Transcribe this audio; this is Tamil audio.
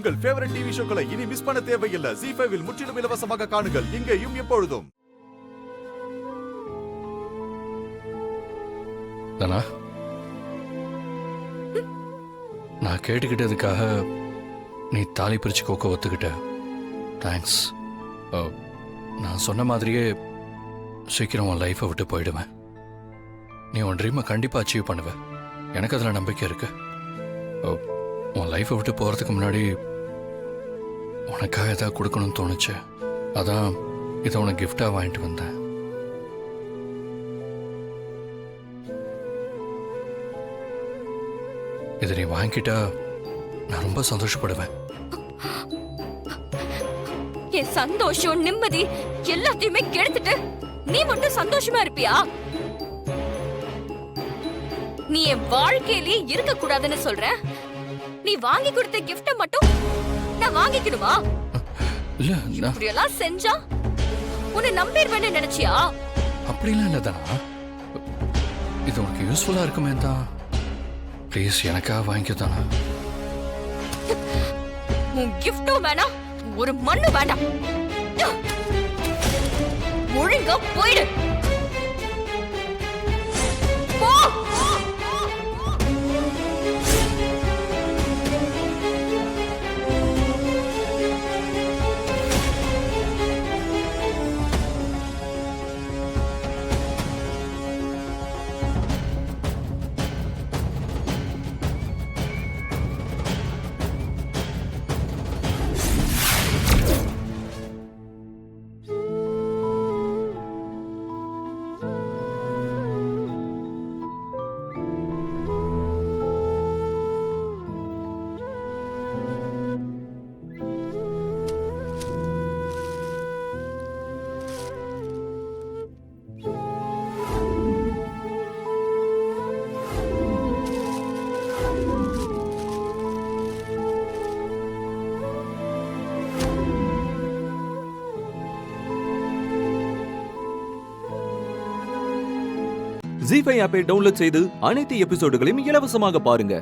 உங்கள் ஃபேவரட் டிவி ஷோக்களை இனி மிஸ் பண்ண தேவையில்லை. ZEE5 இல் முற்றிலும் இலவசமாக காணுங்கள். இங்கேயும் எப்பொழுதும். தனா, நான் கேட்டுக்கிட்டதுக்காக நீ தாலி பிரிச்சு கோக்க ஒத்துக்கிட்ட. தேங்க்ஸ். நான் சொன்ன மாதிரியே சீக்கிரம் உன் லைஃப்பை விட்டு போயிடுவேன். நீ உன் ட்ரீமை கண்டிப்பாக அச்சீவ் பண்ணுவ. எனக்கு அதில் நம்பிக்கை இருக்கு. உன் லைஃப்பை விட்டு போகிறதுக்கு முன்னாடி உனக்காக எதாவது கொடுக்கணும்னு தோணுச்சு. அதான் இதை உனக்கு கிஃப்டாக வாங்கிட்டு வந்தேன். இதை நீ வாங்கிட்டா நான் ரொம்ப சந்தோஷப்படுவேன். என் சந்தோஷம் நிம்மதி எல்லாத்தையுமே கெடுத்துட்டு நீ மட்டும் சந்தோஷமா இருப்பியா? நீ என் வாழ்க்கையிலேயே இருக்க கூடாதுன்னு சொல்ற. நீ வாங்கி கொடுத்த கிஃப்ட மட்டும் நான் வாங்கிக்கணுமா? இல்ல, இப்படியெல்லாம் செஞ்சா உன்னை நம்பிடுவேன்னு நினைச்சியா? அப்படிலாம் இல்லதானா, இது உனக்கு யூஸ்ஃபுல்லா இருக்குமே தான். ப்ளீஸ் எனக்காக வாங்கிக்கதானா. உன் கிஃப்டும் வேணாம், ஒரு மண்ணு வேண்டாம். ஒழுங்கா போயிடு. போ. ZEE5 ஆப்பை டவுன்லோட் செய்து அனைத்து எபிசோடுகளையும் இலவசமாக பாருங்க.